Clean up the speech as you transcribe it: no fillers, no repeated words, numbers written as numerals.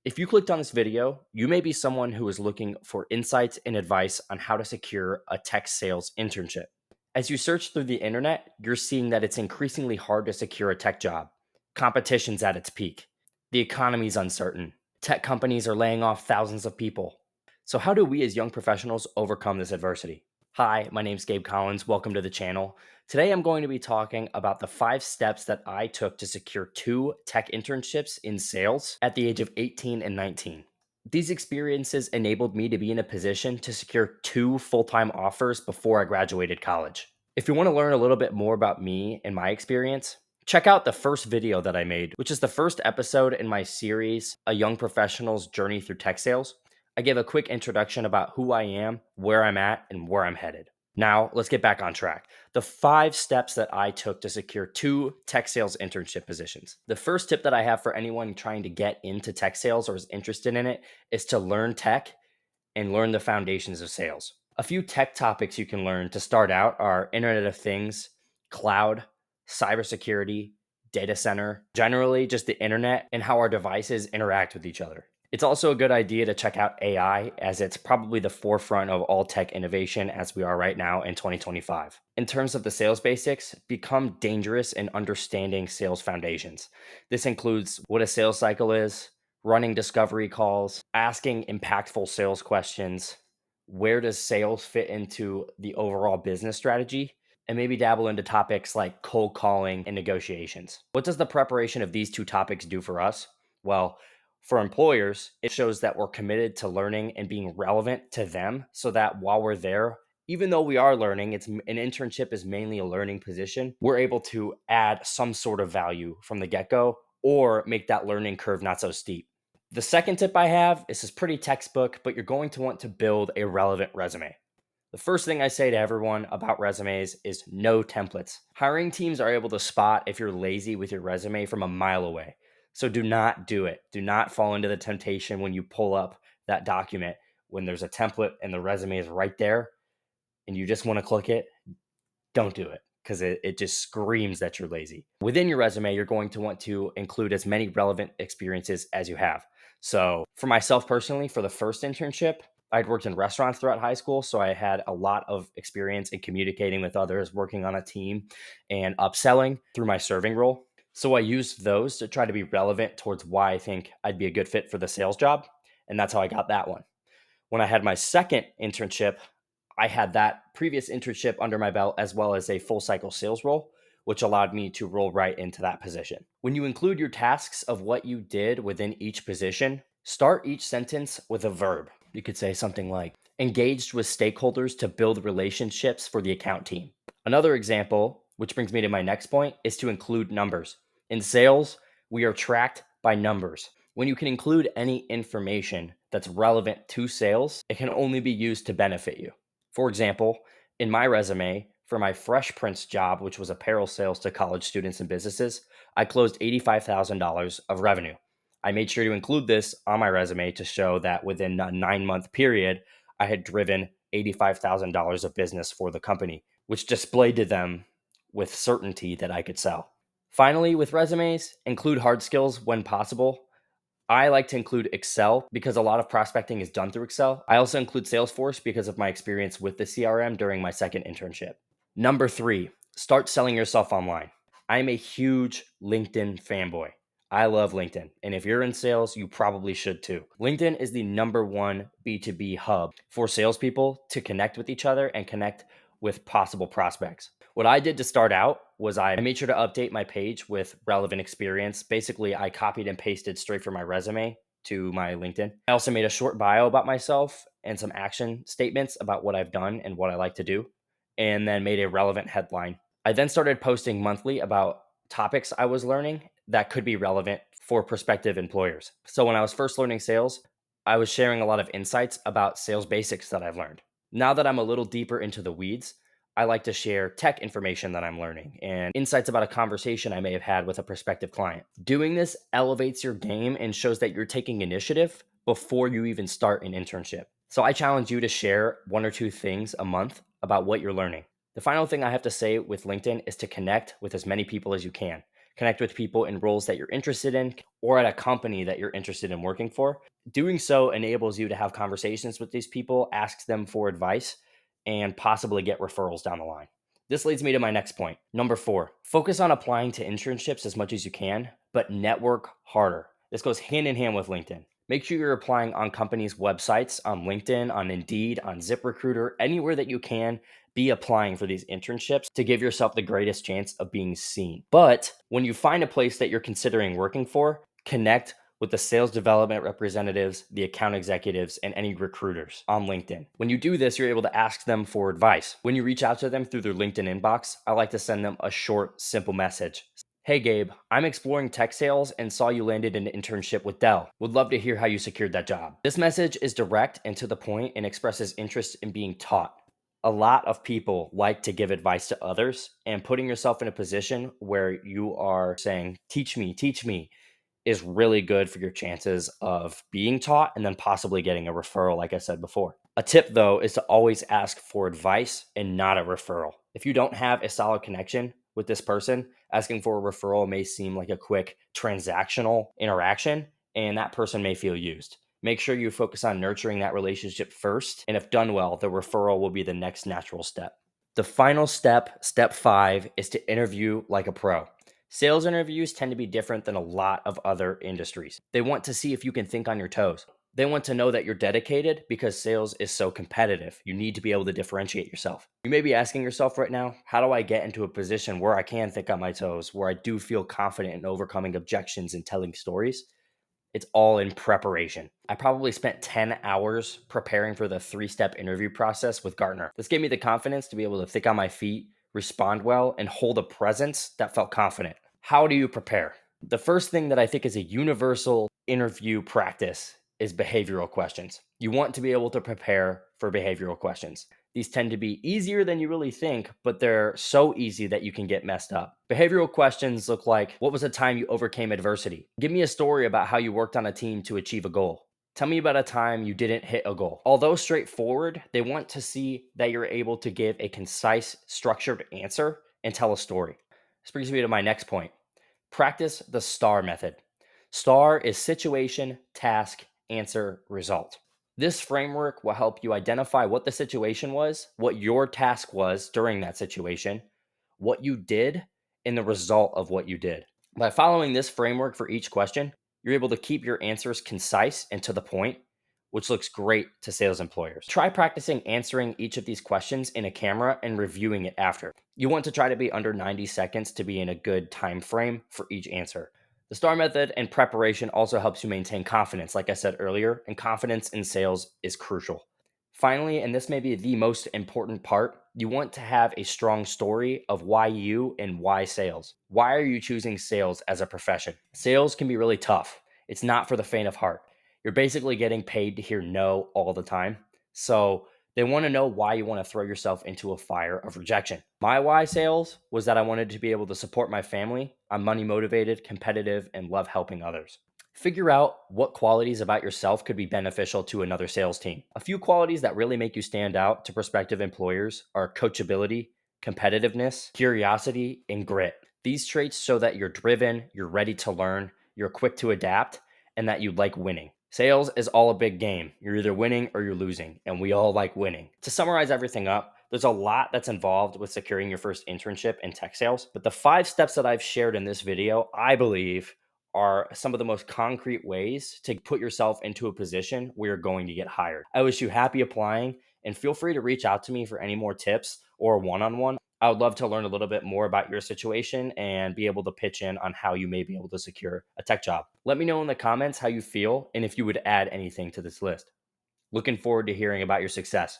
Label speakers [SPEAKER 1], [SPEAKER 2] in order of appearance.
[SPEAKER 1] If you clicked on this video, you may be someone who is looking for insights and advice on how to secure a tech sales internship. As you search through the internet, you're seeing that it's increasingly hard to secure a tech job. Competition's at its peak. The economy's uncertain. Tech companies are laying off thousands of people. So, how do we as young professionals overcome this adversity? Hi, my name's Gabe Collins. Welcome to the channel. Today, I'm going to be talking about the 5 steps that I took to secure 2 tech internships in sales at the age of 18 and 19. These experiences enabled me to be in a position to secure 2 full-time offers before I graduated college. If you want to learn a little bit more about me and my experience, check out the first video that I made, which is the first episode in my series, A Young Professional's Journey Through Tech Sales. I give a quick introduction about who I am, where I'm at, and where I'm headed. Now, let's get back on track. The 5 steps that I took to secure 2 tech sales internship positions. The first tip that I have for anyone trying to get into tech sales or is interested in it is to learn tech and learn the foundations of sales. A few tech topics you can learn to start out are Internet of Things, cloud, cybersecurity, data center, generally just the internet and how our devices interact with each other. It's also a good idea to check out AI, as it's probably the forefront of all tech innovation as we are right now in 2025. In terms of the sales basics, become dangerous in understanding sales foundations. This includes what a sales cycle is, running discovery calls, asking impactful sales questions, where does sales fit into the overall business strategy, and maybe dabble into topics like cold calling and negotiations. What does the preparation of these 2 topics do for us? Well, for employers, it shows that we're committed to learning and being relevant to them so that while we're there, even though we are learning, an internship is mainly a learning position, we're able to add some sort of value from the get-go or make that learning curve not so steep. The second tip I have, this is pretty textbook, but you're going to want to build a relevant resume. The first thing I say to everyone about resumes is no templates. Hiring teams are able to spot if you're lazy with your resume from a mile away. So do not do it. Do not fall into the temptation when you pull up that document when there's a template and the resume is right there and you just want to click it. Don't do it because it just screams that you're lazy. Within your resume, you're going to want to include as many relevant experiences as you have. So for myself personally, for the first internship, I'd worked in restaurants throughout high school, so I had a lot of experience in communicating with others, working on a team, and upselling through my serving role. So I used those to try to be relevant towards why I think I'd be a good fit for the sales job, and that's how I got that one. When I had my second internship, I had that previous internship under my belt as well as a full cycle sales role, which allowed me to roll right into that position. When you include your tasks of what you did within each position, start each sentence with a verb. You could say something like, engaged with stakeholders to build relationships for the account team. Another example, which brings me to my next point, is to include numbers. In sales, we are tracked by numbers. When you can include any information that's relevant to sales, it can only be used to benefit you. For example, in my resume for my Fresh Prince job, which was apparel sales to college students and businesses, I closed $85,000 of revenue. I made sure to include this on my resume to show that within a 9-month period, I had driven $85,000 of business for the company, which displayed to them with certainty that I could sell. Finally, with resumes, include hard skills when possible. I like to include Excel because a lot of prospecting is done through Excel. I also include Salesforce because of my experience with the CRM during my second internship. Number 3, start selling yourself online. I'm a huge LinkedIn fanboy. I love LinkedIn. And if you're in sales, you probably should too. LinkedIn is the #1 B2B hub for salespeople to connect with each other and connect with possible prospects. What I did to start out was I made sure to update my page with relevant experience. Basically, I copied and pasted straight from my resume to my LinkedIn. I also made a short bio about myself and some action statements about what I've done and what I like to do, and then made a relevant headline. I then started posting monthly about topics I was learning that could be relevant for prospective employers. So when I was first learning sales, I was sharing a lot of insights about sales basics that I've learned. Now that I'm a little deeper into the weeds, I like to share tech information that I'm learning and insights about a conversation I may have had with a prospective client. Doing this elevates your game and shows that you're taking initiative before you even start an internship. So I challenge you to share 1 or 2 things a month about what you're learning. The final thing I have to say with LinkedIn is to connect with as many people as you can. connect with people in roles that you're interested in, or at a company that you're interested in working for. Doing so enables you to have conversations with these people, ask them for advice, and possibly get referrals down the line. This leads me to my next point. Number 4, focus on applying to internships as much as you can, but network harder. This goes hand in hand with LinkedIn. Make sure you're applying on companies' websites, on LinkedIn, on Indeed, on ZipRecruiter, anywhere that you can. Be applying for these internships to give yourself the greatest chance of being seen. But when you find a place that you're considering working for, connect with the sales development representatives, the account executives, and any recruiters on LinkedIn. When you do this, you're able to ask them for advice. When you reach out to them through their LinkedIn inbox, I like to send them a short, simple message. Hey Gabe, I'm exploring tech sales and saw you landed an internship with Dell. Would love to hear how you secured that job. This message is direct and to the point and expresses interest in being taught. A lot of people like to give advice to others, and putting yourself in a position where you are saying, teach me, is really good for your chances of being taught and then possibly getting a referral, like I said before. A tip, though, is to always ask for advice and not a referral. If you don't have a solid connection with this person, asking for a referral may seem like a quick transactional interaction, and that person may feel used. Make sure you focus on nurturing that relationship first, and if done well, the referral will be the next natural step. The final step, step 5, is to interview like a pro. Sales interviews tend to be different than a lot of other industries. They want to see if you can think on your toes. They want to know that you're dedicated because sales is so competitive. You need to be able to differentiate yourself. You may be asking yourself right now, how do I get into a position where I can think on my toes, where I do feel confident in overcoming objections and telling stories? It's all in preparation. I probably spent 10 hours preparing for the 3-step interview process with Gartner. This gave me the confidence to be able to think on my feet, respond well, and hold a presence that felt confident. How do you prepare? The first thing that I think is a universal interview practice is behavioral questions. You want to be able to prepare for behavioral questions. These tend to be easier than you really think, but they're so easy that you can get messed up. Behavioral questions look like, what was a time you overcame adversity? Give me a story about how you worked on a team to achieve a goal. Tell me about a time you didn't hit a goal. Although straightforward, they want to see that you're able to give a concise, structured answer and tell a story. This brings me to my next point. Practice the STAR method. STAR is situation, task, answer, result. This framework will help you identify what the situation was, what your task was during that situation, what you did, and the result of what you did. By following this framework for each question, you're able to keep your answers concise and to the point, which looks great to sales employers. Try practicing answering each of these questions in a camera and reviewing it after. You want to try to be under 90 seconds to be in a good time frame for each answer. The STAR method and preparation also helps you maintain confidence, like I said earlier, and confidence in sales is crucial. Finally, and this may be the most important part, you want to have a strong story of why you and why sales. Why are you choosing sales as a profession? Sales can be really tough. It's not for the faint of heart. You're basically getting paid to hear no all the time. So they want to know why you want to throw yourself into a fire of rejection. My why sales was that I wanted to be able to support my family. I'm money motivated, competitive, and love helping others. Figure out what qualities about yourself could be beneficial to another sales team. A few qualities that really make you stand out to prospective employers are coachability, competitiveness, curiosity, and grit. These traits show that you're driven, you're ready to learn, you're quick to adapt, and that you like winning. Sales is all a big game. You're either winning or you're losing, and we all like winning. To summarize everything up, there's a lot that's involved with securing your first internship in tech sales, but the 5 steps that I've shared in this video, I believe, are some of the most concrete ways to put yourself into a position where you're going to get hired. I wish you happy applying, and feel free to reach out to me for any more tips or one-on-one. I would love to learn a little bit more about your situation and be able to pitch in on how you may be able to secure a tech job. Let me know in the comments how you feel and if you would add anything to this list. Looking forward to hearing about your success.